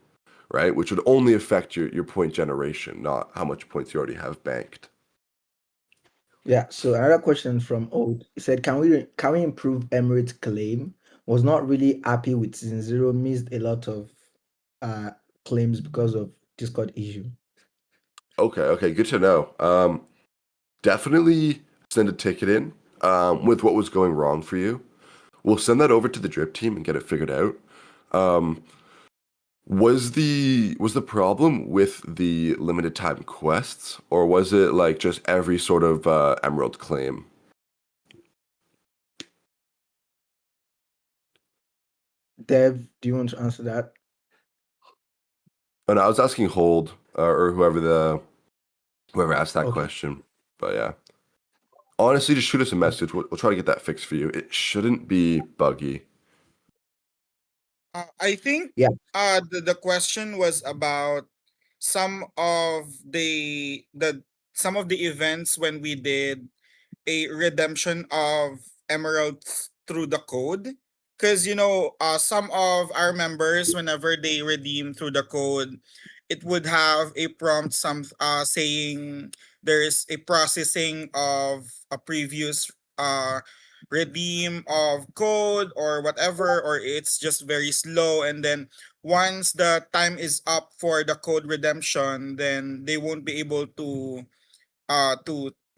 right? Which would only affect your point generation, not how much points you already have banked. Yeah, so another question from Old. He said, can we improve Emirates claim? Was not really happy with Season 0, missed a lot of claims because of Discord issue. Okay, good to know. Definitely send a ticket in with what was going wrong for you. We'll send that over to the drip team and get it figured out. Was the problem with the limited time quests, or was it like just every sort of emerald claim? Dev, do you want to answer that? And I was asking Hold or whoever asked that Okay. question. But yeah, honestly, just shoot us a message. We'll try to get that fixed for you. It shouldn't be buggy. I think Yeah. the question was about some of some of the events when we did a redemption of emeralds through the code, because some of our members, whenever they redeem through the code, it would have a prompt saying there's a processing of a previous redeem of code or whatever, or it's just very slow, and then once the time is up for the code redemption, then they won't be able to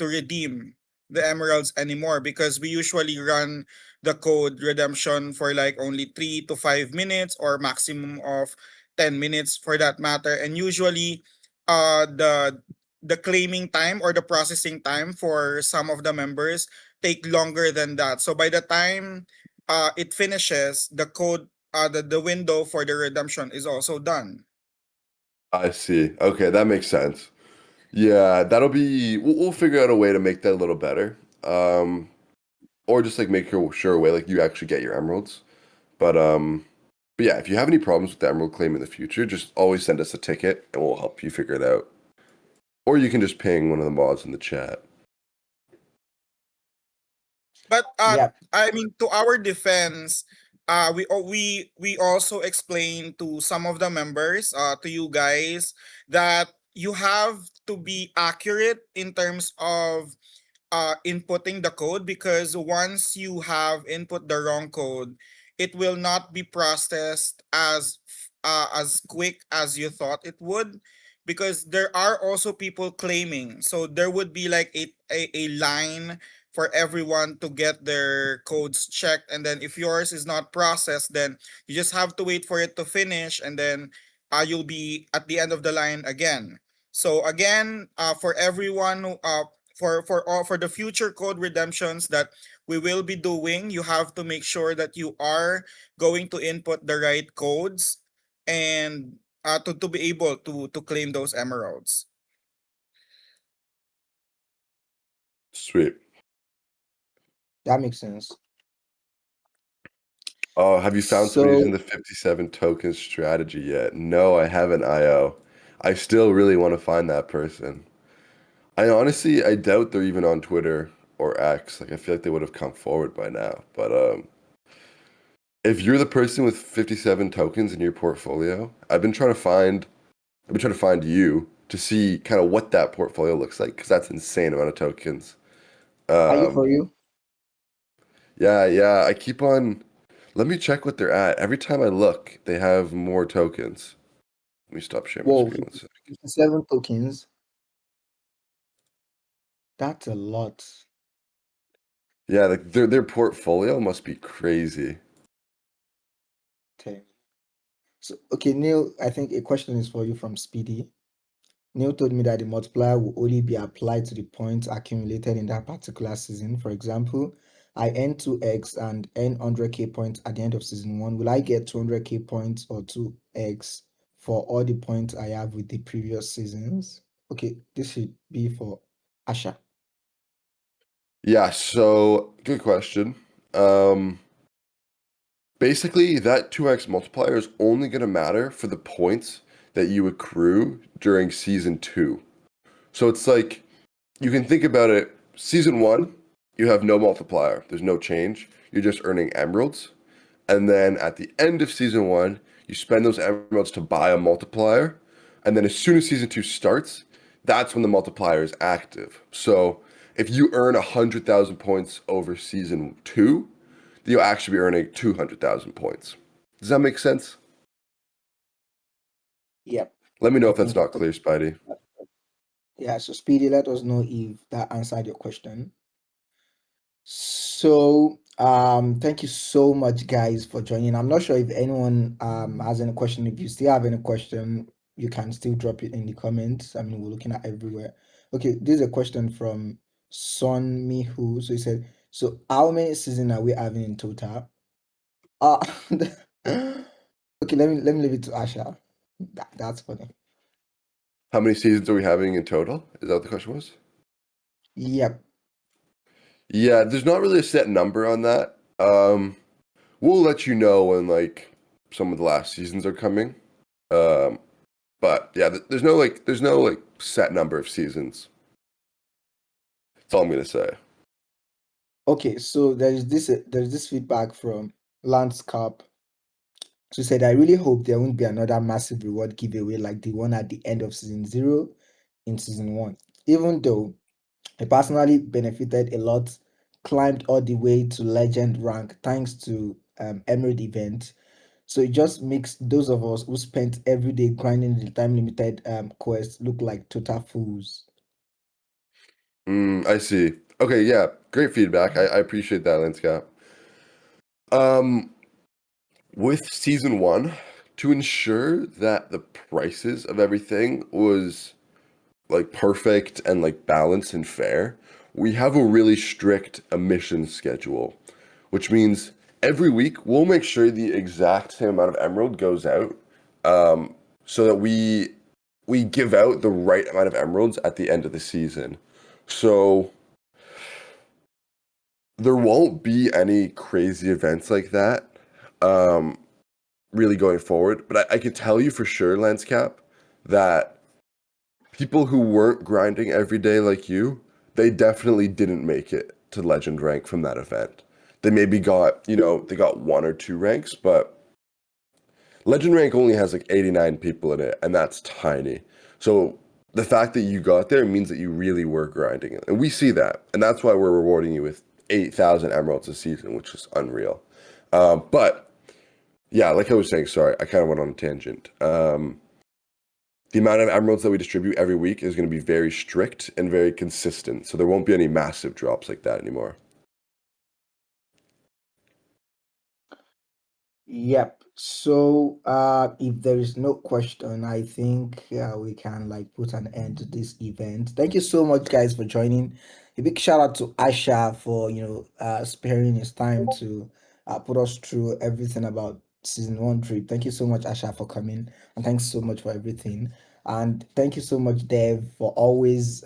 redeem the emeralds anymore, because we usually run the code redemption for like only 3 to 5 minutes or maximum of 10 minutes for that matter, and usually the claiming time or the processing time for some of the members take longer than that. So by the time it finishes, the code the window for the redemption is also done. I see. Okay, that makes sense. Yeah, we'll figure out a way to make that a little better. Or just like make sure a way like you actually get your emeralds. But yeah, if you have any problems with the emerald claim in the future, just always send us a ticket and we'll help you figure it out. Or you can just ping one of the mods in the chat. But Yeah. I mean, to our defense, we also explained to some of the members, to you guys, that you have to be accurate in terms of inputting the code, because once you have input the wrong code, it will not be processed as quick as you thought it would, because there are also people claiming, so there would be like a line for everyone to get their codes checked, and then if yours is not processed, then you just have to wait for it to finish, and then you'll be at the end of the line again. So again, for everyone for the future code redemptions that we will be doing, you have to make sure that you are going to input the right codes and to be able to claim those emeralds. Sweet. That makes sense. Oh, have you found somebody who's So in the 57 token strategy yet? No, I haven't, IO. I still really want to find that person. I doubt they're even on Twitter or X. Like I feel like they would have come forward by now. But if you're the person with 57 tokens in your portfolio, I've been trying to find I've been trying to find you to see kind of what that portfolio looks like because that's insane amount of tokens. Are you for you? Yeah. I keep on. Let me check what they're at. Every time I look, they have more tokens. Let me stop sharing my Whoa, screen 1 second. 57 tokens. That's a lot. Yeah, like their portfolio must be crazy. Okay. So, okay, Neil, I think a question is for you from Speedy. Neil told me that the multiplier will only be applied to the points accumulated in that particular season. For example, I earn 2x and earn 100k points at the end of season 1. Will I get 200k points or 2x for all the points I have with the previous seasons? Okay, this should be for Asha. Yeah, so good question. Basically, that 2x multiplier is only going to matter for the points that you accrue during season 2. So it's like you can think about it, season 1, you have no multiplier. There's no change. You're just earning emeralds. And then at the end of season 1, you spend those emeralds to buy a multiplier. And then as soon as season 2 starts, that's when the multiplier is active. So if you earn 100,000 points over season 2, you'll actually be earning 200,000 points. Does that make sense? Yep. Let me know I if that's think not clear, Spidey. Yeah, so Speedy, let us know if that answered your question. So, thank you so much, guys, for joining. I'm not sure if anyone has any question. If you still have any question, you can still drop it in the comments. I mean, we're looking at everywhere. Okay, this is a question from Son Mihu. So he said, so how many seasons are we having in total? Uh okay, let me leave it to Asha. That's funny. How many seasons are we having in total? Is that what the question was? Yep. Yeah, there's not really a set number on that. We'll let you know when like some of the last seasons are coming. But yeah, there's no like set number of seasons. That's all I'm gonna say. Okay, so there's this feedback from Lance Carp. So he said, I really hope there won't be another massive reward giveaway like the one at the end of season 0 in season 1. Even though I personally benefited a lot, climbed all the way to legend rank thanks to Emerald event. So it just makes those of us who spent every day grinding the time limited quest look like total fools. I see. Okay, yeah, great feedback. I appreciate that, Landscape. With season 1, to ensure that the prices of everything was like perfect and like balanced and fair, we have a really strict emission schedule, which means every week we'll make sure the exact same amount of emerald goes out, so that we give out the right amount of emeralds at the end of the season. So there won't be any crazy events like that, really going forward. But I can tell you for sure, Lancecap, that people who weren't grinding every day like you, they definitely didn't make it to legend rank from that event. They maybe got, they got 1 or 2 ranks, but legend rank only has like 89 people in it, and that's tiny. So the fact that you got there means that you really were grinding it. And we see that. And that's why we're rewarding you with 8,000 emeralds a season, which is unreal. But yeah, like I was saying, sorry, I kind of went on a tangent. The amount of emeralds that we distribute every week is going to be very strict and very consistent. So there won't be any massive drops like that anymore. Yep. So if there is no question, I think we can like put an end to this event. Thank you so much, guys, for joining. A big shout out to Asha for sparing his time to put us through everything about season 1 trip. Thank you so much, Asha, for coming, and thanks so much for everything. And thank you so much, Dev, for always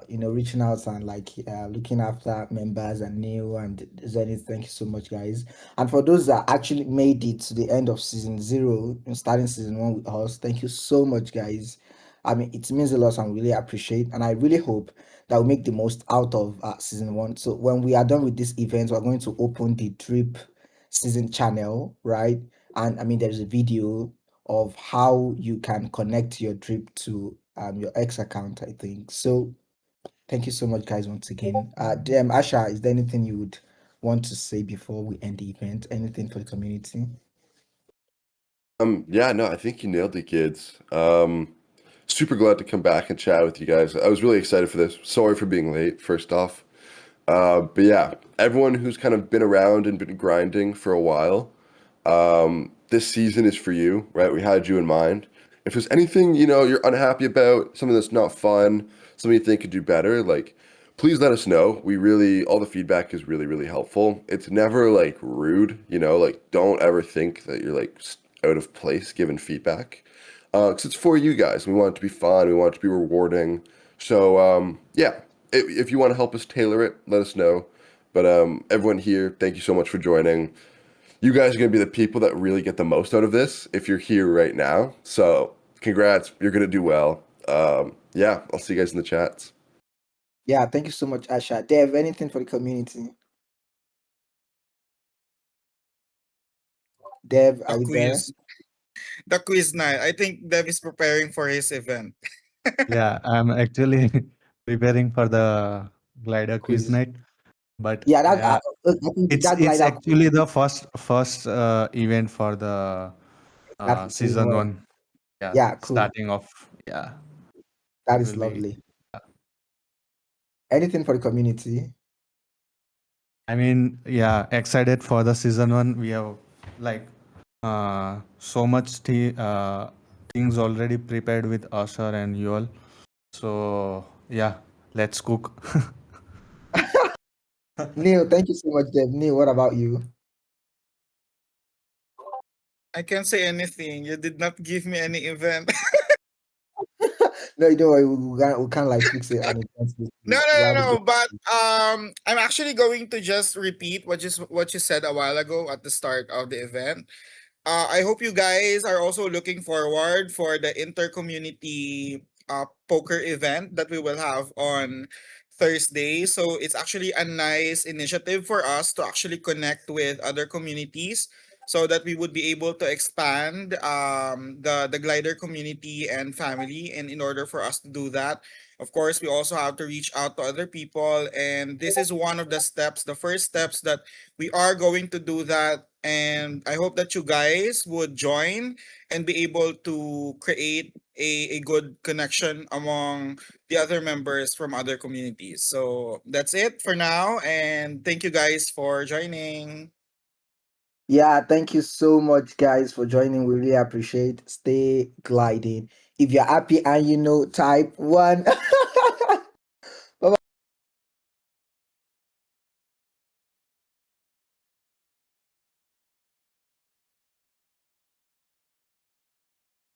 reaching out and like looking after members, and Neil and Zenith. Thank you so much, guys. And for those that actually made it to the end of season 0 and starting season 1 with us, thank you so much, guys. I mean, it means a lot and really appreciate. And I really hope that we make the most out of season 1. So when we are done with this event, we're going to open the Drip season channel, right? And I mean, there's a video of how you can connect your drip to your X account, I think. So thank you so much, guys, once again. Asha, is there anything you would want to say before we end the event? Anything for the community? Yeah, no, I think you nailed it, kids. Super glad to come back and chat with you guys. I was really excited for this. Sorry for being late, first off. But yeah, everyone who's kind of been around and been grinding for a while, this season is for you, right? We had you in mind. If there's anything, you're unhappy about, something that's not fun, something you think could do better, like, please let us know. All the feedback is really, really helpful. It's never like rude, like, don't ever think that you're like out of place given feedback. Because it's for you guys. We want it to be fun. We want it to be rewarding. So, yeah, if you want to help us tailor it, let us know. But everyone here, thank you so much for joining. You guys are going to be the people that really get the most out of this if you're here right now. So congrats. You're going to do well. Yeah, I'll see you guys in the chats. Yeah, thank you so much, Asha. Dev, anything for the community? Dev, The are you there? quiz. The quiz night. I think Dev is preparing for his event. Yeah, I'm actually preparing for the glider quiz Quiz. night, but Yeah, that yeah, I think it's that it's glider actually the first event for the that season season one. one. Yeah, Yeah, cool. starting off. Yeah, That it is will be. lovely. Anything for the community? I mean, yeah, excited for the season one. We have like so much things already prepared with Asher and Yuval. So yeah, let's cook. Neil, thank you so much, Dev. Neil, what about you? I can't say anything. You did not give me any event. No, you don't worry. We can't like fix it on the No, we no, have no, a no. good. But I'm actually going to just repeat what you said a while ago at the start of the event. I hope you guys are also looking forward for the inter-community poker event that we will have on Thursday. So it's actually a nice initiative for us to actually connect with other communities so that we would be able to expand the glider community and family. And in order for us to do that, of course, we also have to reach out to other people. And this is one of the steps, the first steps that we are going to do that. And I hope that you guys would join and be able to create a good connection among the other members from other communities. So that's it for now. And thank you guys for joining. Yeah, thank you so much, guys, for joining. We really appreciate. Stay gliding. If you're happy and type one.